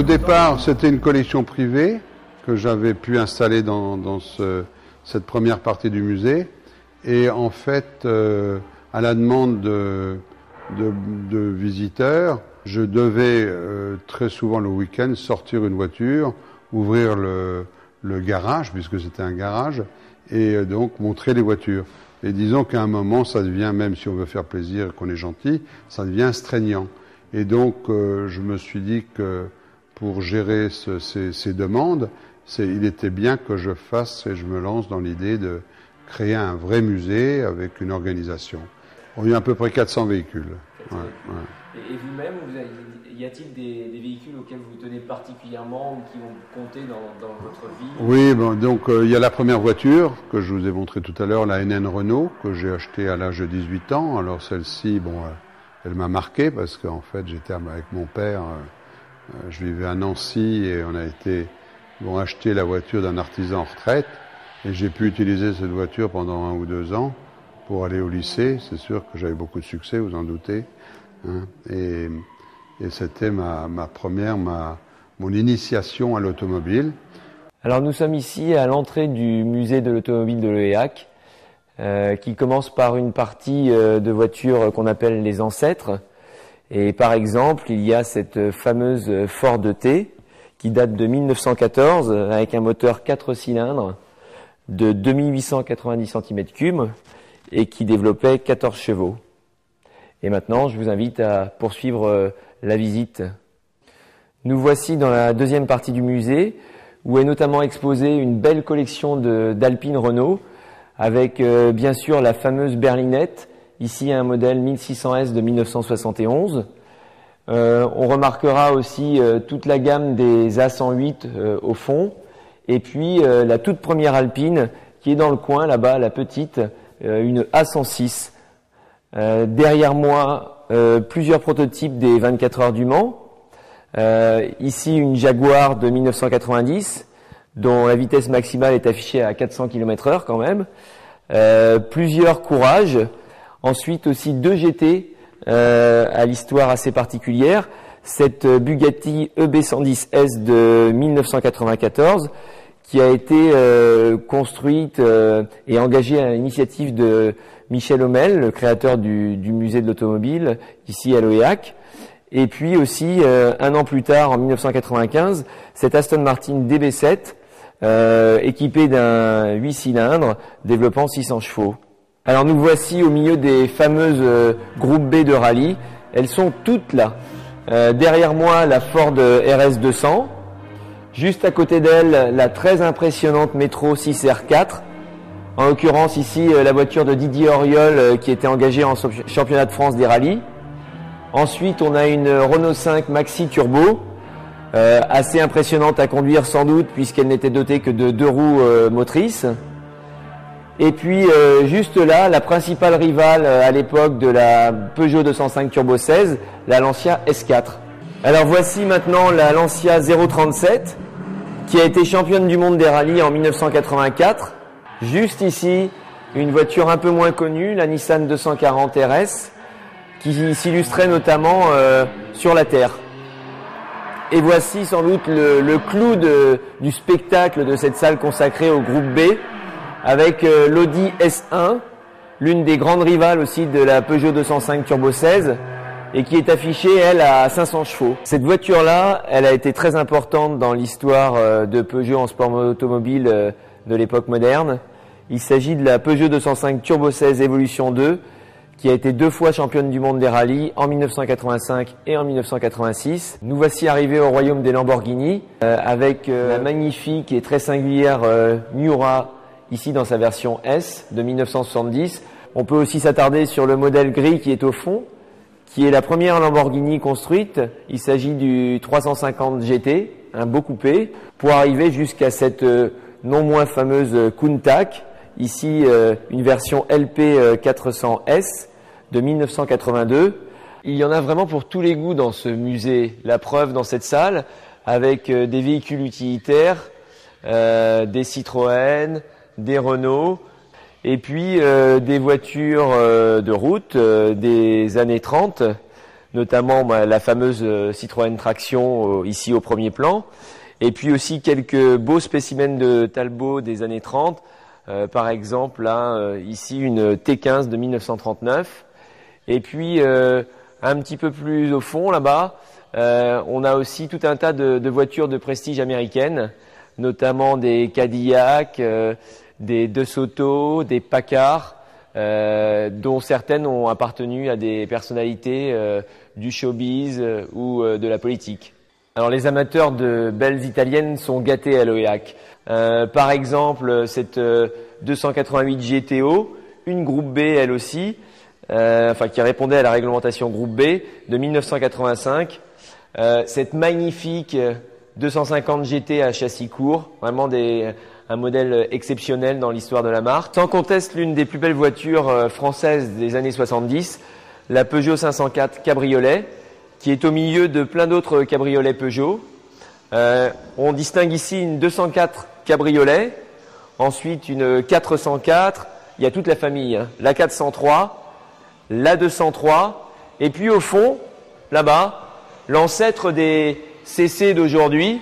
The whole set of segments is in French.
Au départ, c'était une collection privée que j'avais pu installer dans cette première partie du musée. Et en fait, à la demande de visiteurs, je devais très souvent le week-end sortir une voiture, ouvrir le garage, puisque c'était un garage, et donc montrer les voitures. Et disons qu'à un moment, ça devient, même si on veut faire plaisir et qu'on est gentil, ça devient astreignant. Et donc, je me suis dit que pour gérer ces demandes, il était bien que je fasse et je me lance dans l'idée de créer un vrai musée avec une organisation. Il y a à peu près 400 véhicules. Ouais, ouais. Et vous-même, y a-t-il des véhicules auxquels vous tenez particulièrement ou qui ont compté dans votre vie? Oui, bon, donc il y a la première voiture que je vous ai montrée tout à l'heure, la NN Renault, que j'ai achetée à l'âge de 18 ans. Alors celle-ci, bon, elle m'a marqué parce qu'en fait j'étais avec mon père, je vivais à Nancy et on a été acheter la voiture d'un artisan en retraite et j'ai pu utiliser cette voiture pendant 1 ou 2 ans pour aller au lycée. C'est sûr que j'avais beaucoup de succès, vous en doutez. Hein, et c'était mon initiation à l'automobile. Alors nous sommes ici à l'entrée du musée de l'automobile de l'Oléac, qui commence par une partie de voitures qu'on appelle les ancêtres. Et par exemple, il y a cette fameuse Ford T qui date de 1914 avec un moteur 4 cylindres de 2890 cm3 et qui développait 14 chevaux. Et maintenant, je vous invite à poursuivre la visite. Nous voici dans la deuxième partie du musée où est notamment exposée une belle collection d'Alpine Renault avec bien sûr la fameuse berlinette, ici un modèle 1600S de 1971. On remarquera aussi toute la gamme des A108 au fond et puis la toute première Alpine qui est dans le coin là-bas, la petite, une A106. Derrière moi, plusieurs prototypes des 24 heures du Mans. Ici, une Jaguar de 1990, dont la vitesse maximale est affichée à 400 km/h quand même. Plusieurs Courage. Ensuite aussi 2 GT à l'histoire assez particulière. Cette Bugatti EB110S de 1994 qui a été construite et engagée à l'initiative de Michel Hommel, le créateur du musée de l'automobile, ici à l'Oléac. Et puis aussi, 1 an plus tard, en 1995, cette Aston Martin DB7, équipée d'un 8 cylindres, développant 600 chevaux. Alors nous voici au milieu des fameuses groupes B de rallye. Elles sont toutes là. Derrière moi, la Ford RS200. Juste à côté d'elle, la très impressionnante Metro 6R4. En l'occurrence ici, la voiture de Didier Auriol qui était engagée en championnat de France des rallyes. Ensuite, on a une Renault 5 Maxi Turbo, assez impressionnante à conduire sans doute puisqu'elle n'était dotée que de 2 roues motrices. Et puis juste là, la principale rivale à l'époque de la Peugeot 205 Turbo 16, la Lancia S4. Alors voici maintenant la Lancia 037 qui a été championne du monde des rallyes en 1984. Juste ici, une voiture un peu moins connue, la Nissan 240 RS, qui s'illustrait notamment sur la terre. Et voici sans doute le clou du spectacle de cette salle consacrée au groupe B, avec l'Audi S1, l'une des grandes rivales aussi de la Peugeot 205 Turbo 16, et qui est affichée, elle, à 500 chevaux. Cette voiture-là, elle a été très importante dans l'histoire de Peugeot en sport automobile de l'époque moderne. Il s'agit de la Peugeot 205 Turbo 16 Evolution 2, qui a été 2 fois championne du monde des rallyes en 1985 et en 1986. Nous voici arrivés au royaume des Lamborghini, avec la magnifique et très singulière Miura, ici dans sa version S de 1970. On peut aussi s'attarder sur le modèle gris qui est au fond, qui est la première Lamborghini construite. Il s'agit du 350 GT, un beau coupé, pour arriver jusqu'à cette non moins fameuse Countach, ici une version LP 400S de 1982. Il y en a vraiment pour tous les goûts dans ce musée. La preuve dans cette salle, avec des véhicules utilitaires, des Citroën, des Renault, et puis des voitures de route des années 30, notamment la fameuse Citroën Traction ici au premier plan, et puis aussi quelques beaux spécimens de Talbot des années 30, par exemple là, ici une T15 de 1939, et puis un petit peu plus au fond là-bas, on a aussi tout un tas de voitures de prestige américaines, notamment des Cadillac, des DeSoto, des Packard, dont certaines ont appartenu à des personnalités du showbiz ou de la politique. Alors les amateurs de belles italiennes sont gâtés à l'OEHAC. Par exemple, cette 288 GTO, une groupe B elle aussi, qui répondait à la réglementation groupe B de 1985. Cette magnifique 250 GT à châssis court, vraiment un modèle exceptionnel dans l'histoire de la marque. Sans conteste, l'une des plus belles voitures françaises des années 70, la Peugeot 504 Cabriolet, qui est au milieu de plein d'autres cabriolets Peugeot. On distingue ici une 204 Cabriolet, ensuite une 404, il y a toute la famille, hein, la 403, la 203, et puis au fond, là-bas, l'ancêtre des CC d'aujourd'hui,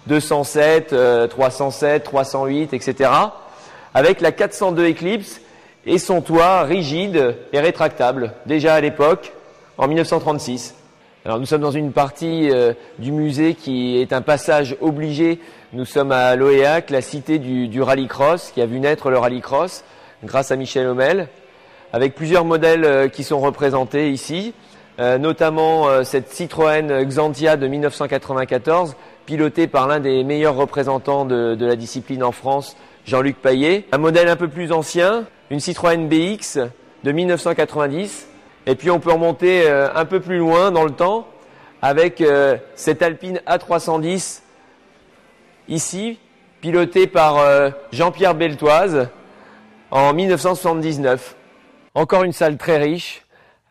207, 307, 308, etc., avec la 402 Eclipse et son toit rigide et rétractable, déjà à l'époque, en 1936. Alors nous sommes dans une partie du musée qui est un passage obligé. Nous sommes à l'OEHAC, la cité du rallycross, qui a vu naître le rallycross grâce à Michel Hommel, avec plusieurs modèles qui sont représentés ici, notamment cette Citroën Xantia de 1994, pilotée par l'un des meilleurs représentants de la discipline en France, Jean-Luc Paillet. Un modèle un peu plus ancien, une Citroën BX de 1990. Et puis on peut remonter un peu plus loin dans le temps avec cette Alpine A310 ici, pilotée par Jean-Pierre Beltoise en 1979. Encore une salle très riche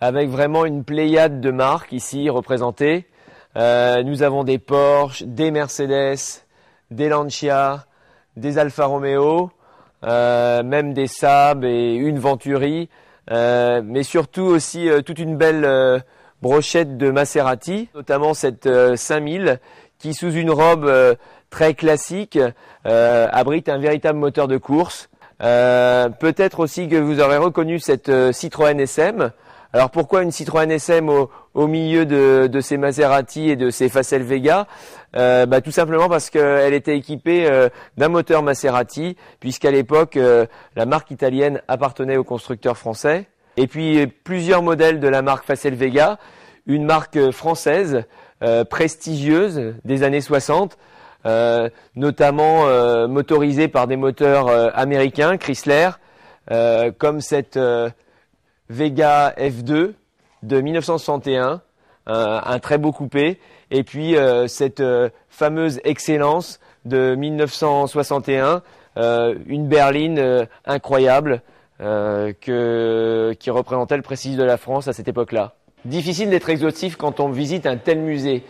avec vraiment une pléiade de marques ici représentées. Nous avons des Porsche, des Mercedes, des Lancia, des Alfa Romeo, même des Saab et une Venturi. Mais surtout aussi toute une belle brochette de Maserati, notamment cette 5000 qui, sous une robe très classique, abrite un véritable moteur de course. Peut-être aussi que vous aurez reconnu cette Citroën SM. Alors pourquoi une Citroën SM au milieu de ces Maserati et de ces Facel Vega? Tout simplement parce qu'elle était équipée d'un moteur Maserati, puisqu'à l'époque la marque italienne appartenait au constructeur français. Et puis plusieurs modèles de la marque Facel Vega, une marque française prestigieuse des années 60, notamment motorisée par des moteurs américains, Chrysler, comme cette Vega F2 de 1961, un très beau coupé, et puis cette fameuse Excellence de 1961, une berline incroyable qui représentait le prestige de la France à cette époque-là. Difficile d'être exhaustif quand on visite un tel musée.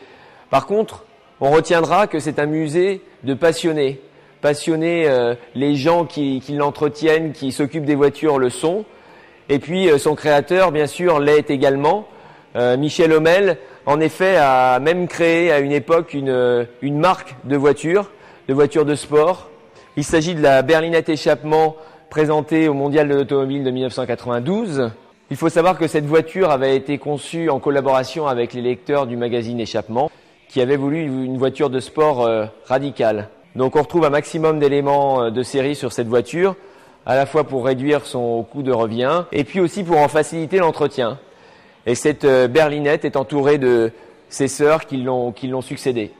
Par contre, on retiendra que c'est un musée de passionnés. Passionnés, les gens qui l'entretiennent, qui s'occupent des voitures le sont. Et puis son créateur, bien sûr, l'est également. Michel Hommel, en effet, a même créé à une époque une marque de voitures de sport. Il s'agit de la berlinette échappement présentée au Mondial de l'automobile de 1992. Il faut savoir que cette voiture avait été conçue en collaboration avec les lecteurs du magazine Échappement, qui avaient voulu une voiture de sport radicale. Donc on retrouve un maximum d'éléments de série sur cette voiture, à la fois pour réduire son coût de revient, et puis aussi pour en faciliter l'entretien. Et cette berlinette est entourée de ses sœurs qui l'ont succédée.